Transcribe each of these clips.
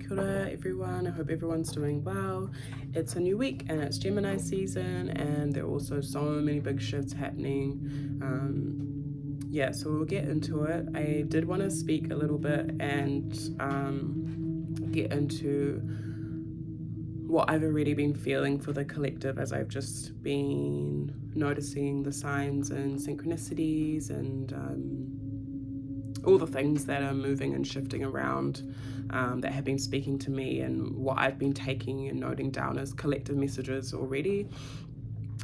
Kia ora, everyone. I hope everyone's doing well. It's a new week and it's Gemini season, and there are also so many big shifts happening. So we'll get into it. I did want to speak a little bit and get into what I've already been feeling for the collective as I've just been noticing the signs and synchronicities and all the things that are moving and shifting around that have been speaking to me, and what I've been taking and noting down as collective messages already.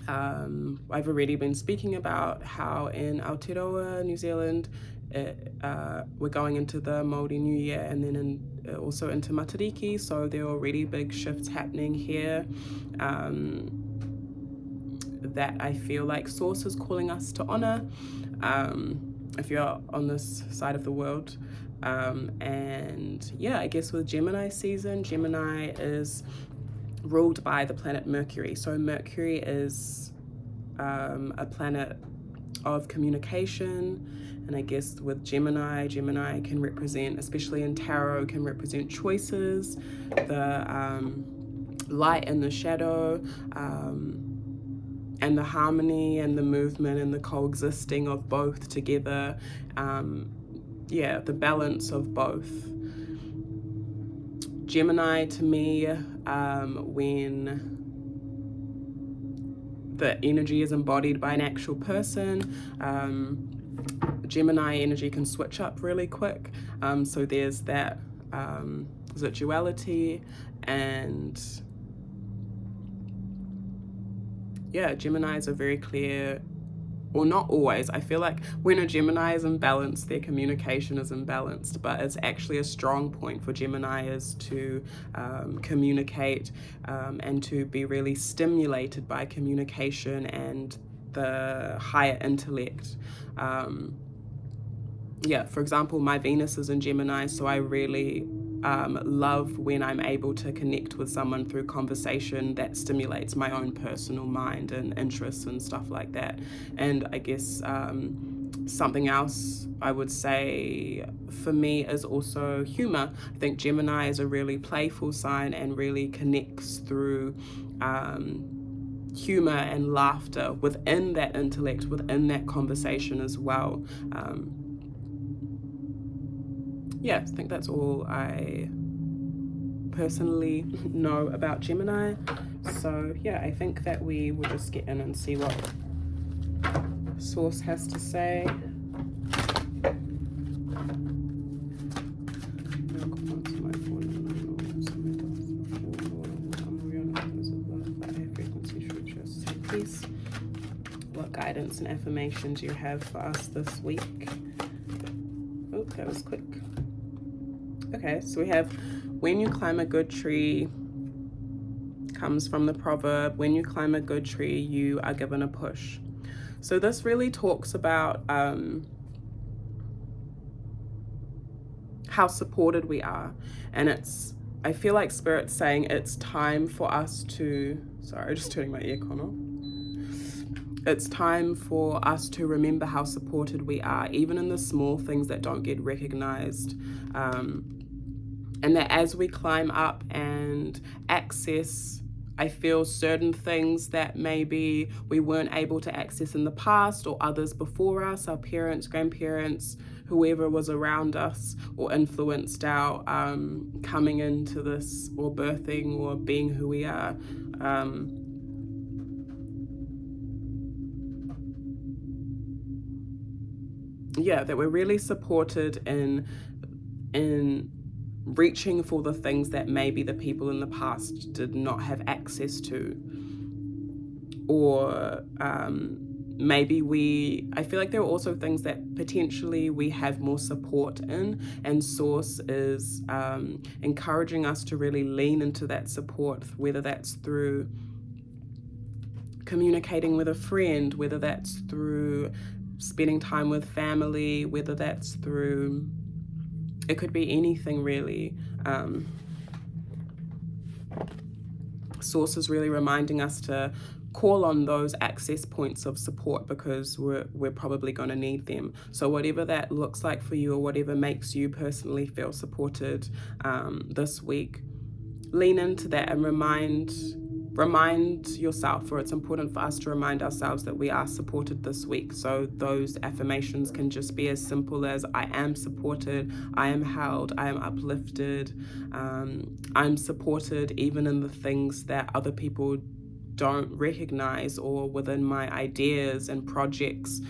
I've already been speaking about how in Aotearoa, New Zealand, we're going into the Māori New Year, and then also into Matariki, so there are already big shifts happening here that I feel like Source is calling us to honour. If you're on this side of the world. I guess with Gemini season, Gemini is ruled by the planet Mercury. So Mercury is a planet of communication, and I guess with Gemini can represent, especially in tarot, can represent choices, the light and the shadow, and the harmony and the movement and the coexisting of both together. The balance of both. Gemini to me, when the energy is embodied by an actual person, Gemini energy can switch up really quick. So there's that duality, and Geminis are very clear, or not always. I feel like when a Gemini is imbalanced, their communication is imbalanced, but it's actually a strong point for Gemini is to communicate and to be really stimulated by communication and the higher intellect. For example, my Venus is in Gemini, so I really love when I'm able to connect with someone through conversation that stimulates my own personal mind and interests and stuff like that. And I guess something else I would say for me is also humor. I think Gemini is a really playful sign and really connects through humor and laughter within that intellect, within that conversation as well. I think that's all I personally know about Gemini. So I think that we will just get in and see what Source has to say. What guidance and affirmations you have for us this week? Oh, that was quick. Okay, so we have, when you climb a good tree, comes from the proverb, when you climb a good tree, you are given a push. So this really talks about how supported we are. And I feel like Spirit's saying it's time for us to, sorry, just turning my aircon off. It's time for us to remember how supported we are, even in the small things that don't get recognized. And that as we climb up and access, I feel, certain things that maybe we weren't able to access in the past, or others before us, our parents, grandparents, whoever was around us or influenced our coming into this, or birthing, or being who we are. That we're really supported in reaching for the things that maybe the people in the past did not have access to. Or maybe I feel like there are also things that potentially we have more support in, and Source is encouraging us to really lean into that support, whether that's through communicating with a friend, whether that's through spending time with family, whether that's through, it could be anything really. Source is really reminding us to call on those access points of support, because we're probably going to need them. So whatever that looks like for you, or whatever makes you personally feel supported this week, lean into that and remind yourself, or it's important for us to remind ourselves that we are supported this week. So those affirmations can just be as simple as, I am supported, I am held, I am uplifted, I'm supported even in the things that other people don't recognize, or within my ideas and projects,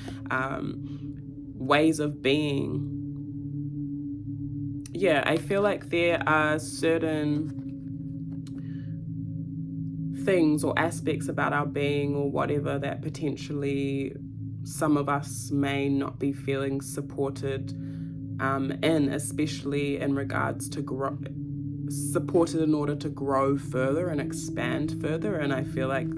ways of being. Yeah, I feel like there are certain things or aspects about our being or whatever that potentially some of us may not be feeling supported in, especially in regards to supported in order to grow further and expand further. And I feel like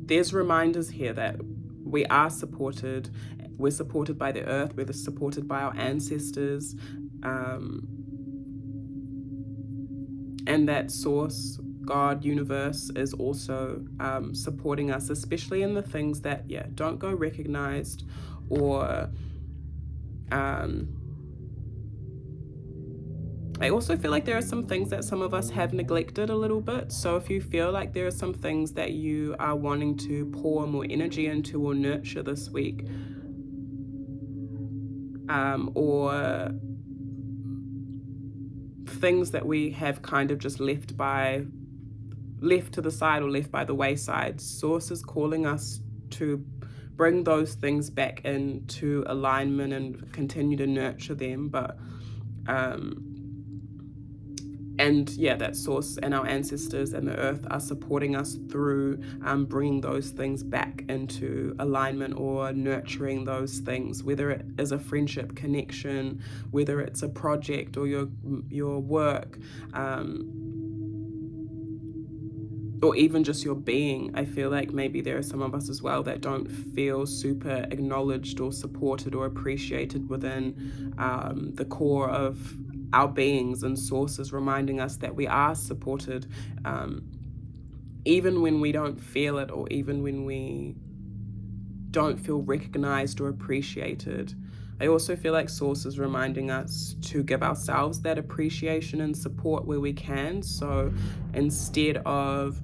there's reminders here that we are supported. We're supported by the earth, we're supported by our ancestors, and that source, God, universe, is also supporting us, especially in the things that don't go recognized, or I also feel like there are some things that some of us have neglected a little bit. So if you feel like there are some things that you are wanting to pour more energy into or nurture this week, or things that we have kind of just left to the side or left by the wayside, Source is calling us to bring those things back into alignment and continue to nurture them. But that Source and our ancestors and the earth are supporting us through bringing those things back into alignment, or nurturing those things, whether it is a friendship connection, whether it's a project or your work, or even just your being. I feel like maybe there are some of us as well that don't feel super acknowledged or supported or appreciated within the core of our beings, and Source is reminding us that we are supported, even when we don't feel it, or even when we don't feel recognized or appreciated. I also feel like Source is reminding us to give ourselves that appreciation and support where we can. So instead of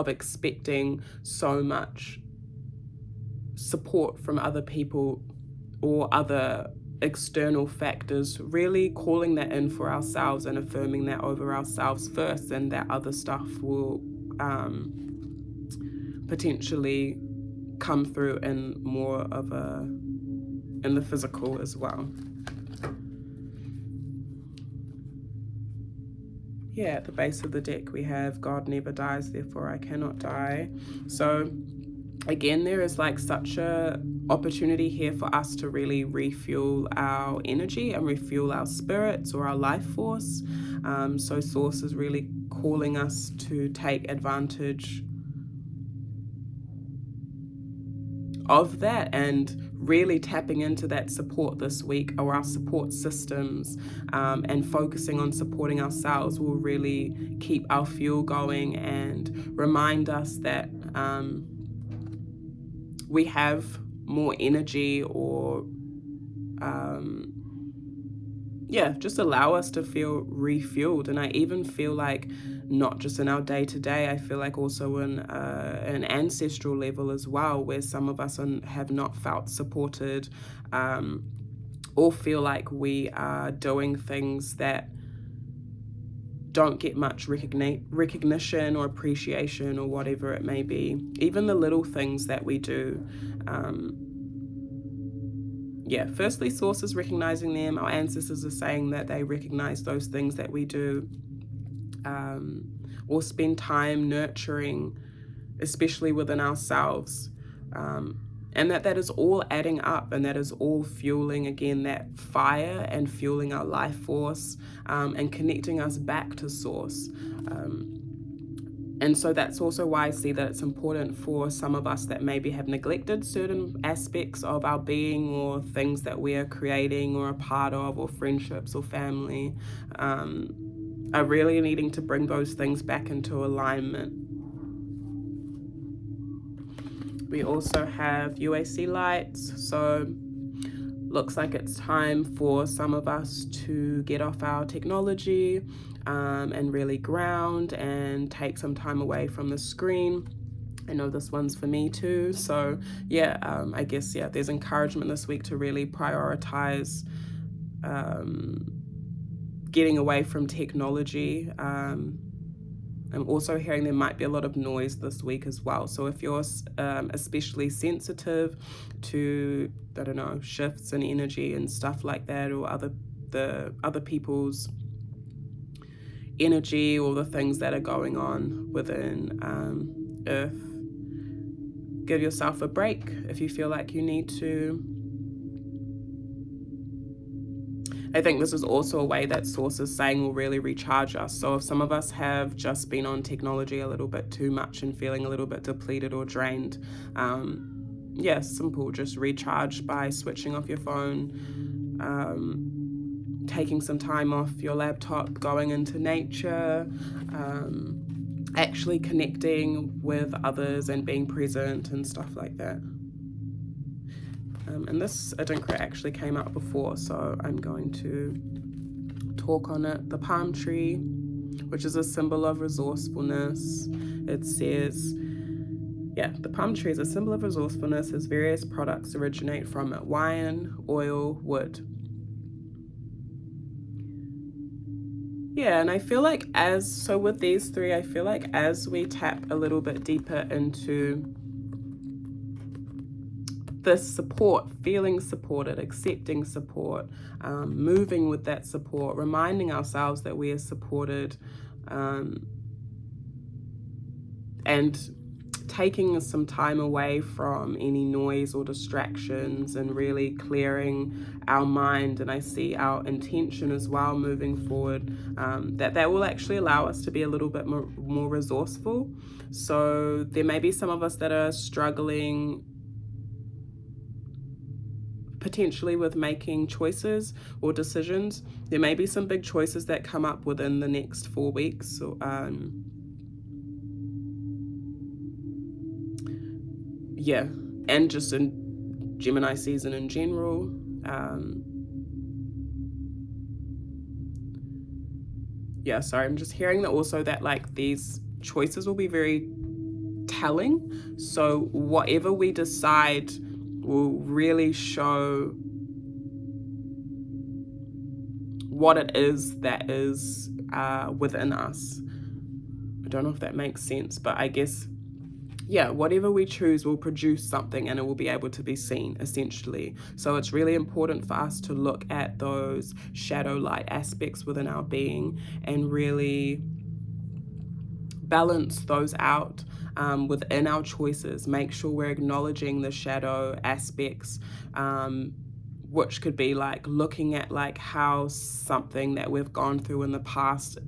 expecting so much support from other people or other external factors, really calling that in for ourselves and affirming that over ourselves first, and that other stuff will potentially come through in more of in the physical as well. At the base of the deck we have God never dies, therefore I cannot die. So again, there is like such a opportunity here for us to really refuel our energy and refuel our spirits or our life force. So Source is really calling us to take advantage of that, and really tapping into that support this week, or our support systems, and focusing on supporting ourselves will really keep our fuel going and remind us that we have more energy, or just allow us to feel refueled. And I even feel like not just in our day-to-day, I feel like also in an ancestral level as well, where some of us have not felt supported, or feel like we are doing things that don't get much recognition or appreciation, or whatever it may be. Even the little things that we do. Firstly, Source is recognizing them. Our ancestors are saying that they recognize those things that we do, or spend time nurturing, especially within ourselves. And that is all adding up, and that is all fueling, again, that fire, and fueling our life force, and connecting us back to Source. And so that's also why I see that it's important for some of us that maybe have neglected certain aspects of our being, or things that we are creating or a part of, or friendships or family, are really needing to bring those things back into alignment. We also have UAC lights, so looks like it's time for some of us to get off our technology and really ground and take some time away from the screen. I know this one's for me too. So yeah, I guess, yeah, there's encouragement this week to really prioritize getting away from technology. I'm also hearing there might be a lot of noise this week as well. So if you're especially sensitive to, I don't know, shifts in energy and stuff like that, or other people's energy, or the things that are going on within Earth, give yourself a break if you feel like you need to. I think this is also a way that Source is saying will really recharge us. So if some of us have just been on technology a little bit too much and feeling a little bit depleted or drained, yeah, simple, just recharge by switching off your phone, taking some time off your laptop, going into nature, actually connecting with others and being present and stuff like that. And this adinkra actually came out before, so I'm going to talk on it. The palm tree, which is a symbol of resourcefulness. It says, yeah, the palm tree is a symbol of resourcefulness as various products originate from it: wine, oil, wood. Yeah, and I feel like so with these three, I feel like as we tap a little bit deeper into this support, feeling supported, accepting support, moving with that support, reminding ourselves that we are supported, and taking some time away from any noise or distractions and really clearing our mind. And I see our intention as well moving forward, that will actually allow us to be a little bit more resourceful. So there may be some of us that are struggling potentially with making choices or decisions. There may be some big choices that come up within the next 4 weeks. So, yeah, and just in Gemini season in general. Yeah, sorry, I'm just hearing that also that like these choices will be very telling. So whatever we decide will really show what it is that is within us. I don't know if that makes sense, but I guess, yeah, whatever we choose will produce something, and it will be able to be seen, essentially. So it's really important for us to look at those shadow light aspects within our being and really balance those out within our choices. Make sure we're acknowledging the shadow aspects, which could be like looking at like how something that we've gone through in the past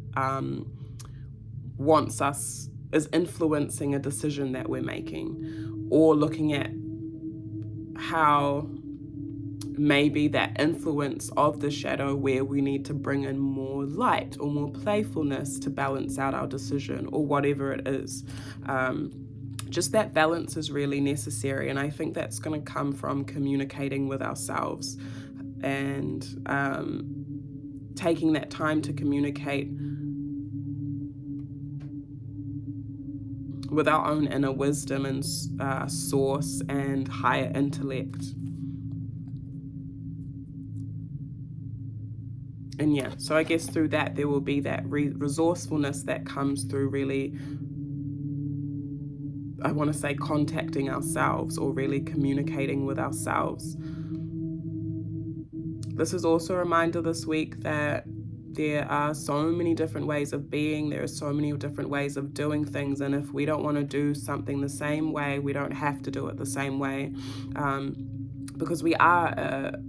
is influencing a decision that we're making, or looking at how maybe that influence of the shadow where we need to bring in more light or more playfulness to balance out our decision, or whatever it is. Just that balance is really necessary, and I think that's going to come from communicating with ourselves and taking that time to communicate with our own inner wisdom and source and higher intellect. And yeah, so I guess through that there will be that resourcefulness that comes through really, I want to say, contacting ourselves or really communicating with ourselves. This is also a reminder this week that there are so many different ways of being, there are so many different ways of doing things, and if we don't want to do something the same way, we don't have to do it the same way. because we are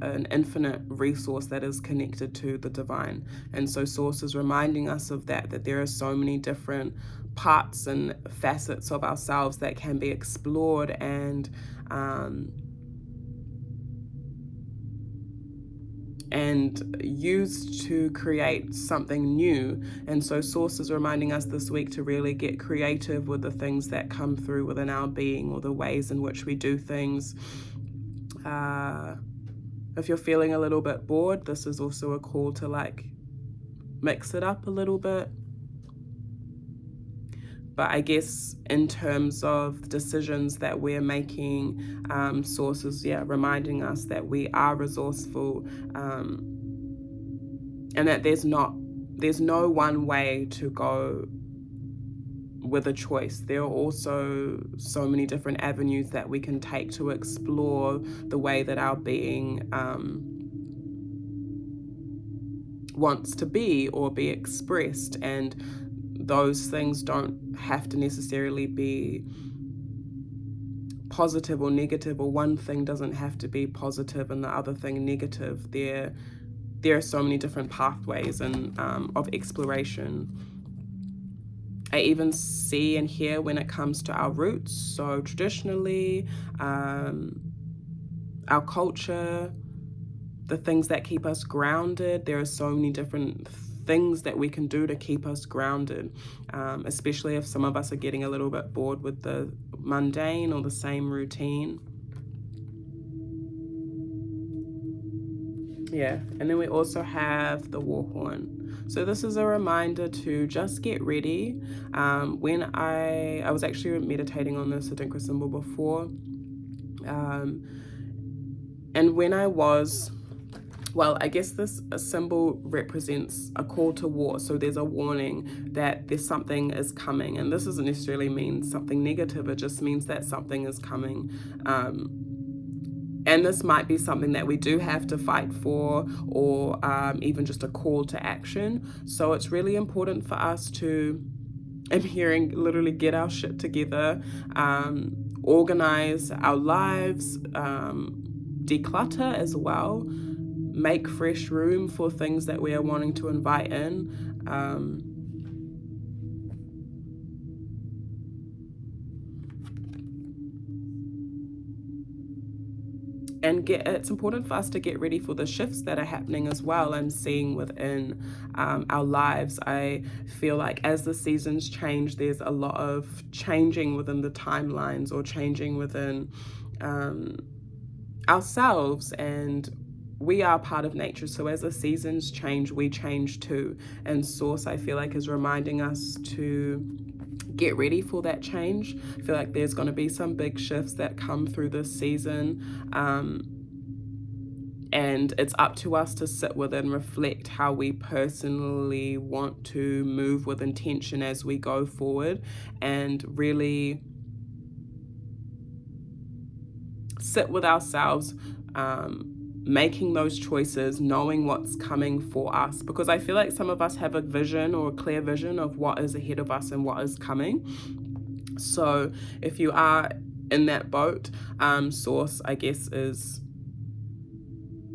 an infinite resource that is connected to the divine. And so Source is reminding us of that there are so many different parts and facets of ourselves that can be explored and used to create something new. And so Source is reminding us this week to really get creative with the things that come through within our being, or the ways in which we do things. If you're feeling a little bit bored, this is also a call to like mix it up a little bit. But I guess in terms of decisions that we're making, Source is reminding us that we are resourceful, and that there's no one way to go with a choice. There are also so many different avenues that we can take to explore the way that our being wants to be or be expressed, and those things don't have to necessarily be positive or negative, or one thing doesn't have to be positive and the other thing negative. There are so many different pathways and of exploration. I even see and hear when it comes to our roots. So traditionally, our culture, the things that keep us grounded, there are so many different things that we can do to keep us grounded, especially if some of us are getting a little bit bored with the mundane or the same routine. And then we also have the war horn. So this is a reminder to just get ready. When I was actually meditating on this Adinkra symbol before, and when I was, I guess this symbol represents a call to war. So there's a warning that there's something is coming, and this doesn't necessarily mean something negative. It just means that something is coming. And this might be something that we do have to fight for, or even just a call to action. So it's really important for us to, I'm hearing literally, get our shit together, organize our lives, declutter as well, make fresh room for things that we are wanting to invite in. And it's important for us to get ready for the shifts that are happening as well. I'm seeing within our lives. I feel like as the seasons change, there's a lot of changing within the timelines, or changing within ourselves, and we are part of nature. So as the seasons change, we change too. And Source, I feel like, is reminding us to get ready for that change. I feel like there's going to be some big shifts that come through this season, and it's up to us to sit with and reflect how we personally want to move with intention as we go forward, and really sit with ourselves, making those choices, knowing what's coming for us. Because I feel like some of us have a vision, or a clear vision, of what is ahead of us and what is coming. So if you are in that boat, Source, I guess, is,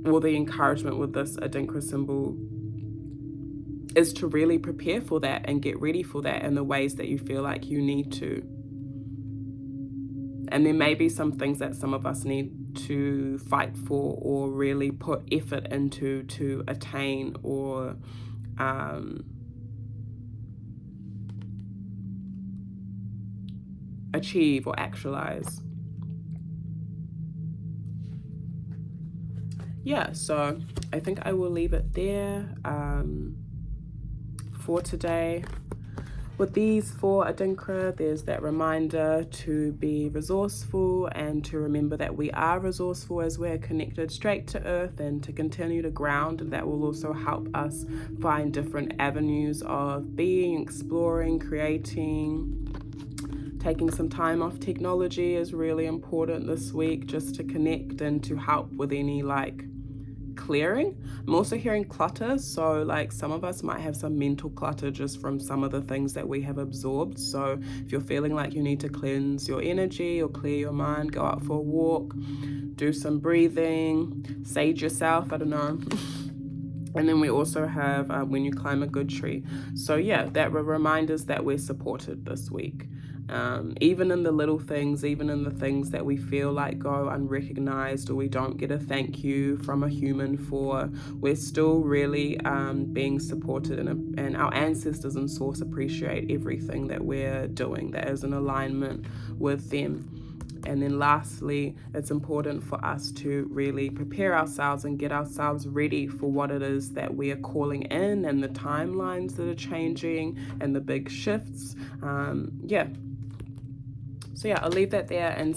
well, the encouragement with this Adinkra symbol is to really prepare for that and get ready for that in the ways that you feel like you need to. And there may be some things that some of us need to fight for, or really put effort into, to attain, or achieve or actualize. So I think I will leave it there for today. With these 4 Adinkra, there's that reminder to be resourceful, and to remember that we are resourceful as we're connected straight to earth, and to continue to ground. And that will also help us find different avenues of being, exploring, creating. Taking some time off technology is really important this week, just to connect and to help with any clearing. I'm also hearing clutter, so like some of us might have some mental clutter just from some of the things that we have absorbed. So if you're feeling like you need to cleanse your energy or clear your mind, go out for a walk, do some breathing, sage yourself, I don't know. And then we also have when you climb a good tree. So yeah, that reminders that we're supported this week. Even in the little things, even in the things that we feel like go unrecognized or we don't get a thank you from a human for, we're still really being supported, and our ancestors and source appreciate everything that we're doing that is in alignment with them. And then lastly, it's important for us to really prepare ourselves and get ourselves ready for what it is that we are calling in, and the timelines that are changing and the big shifts. So yeah, I'll leave that there and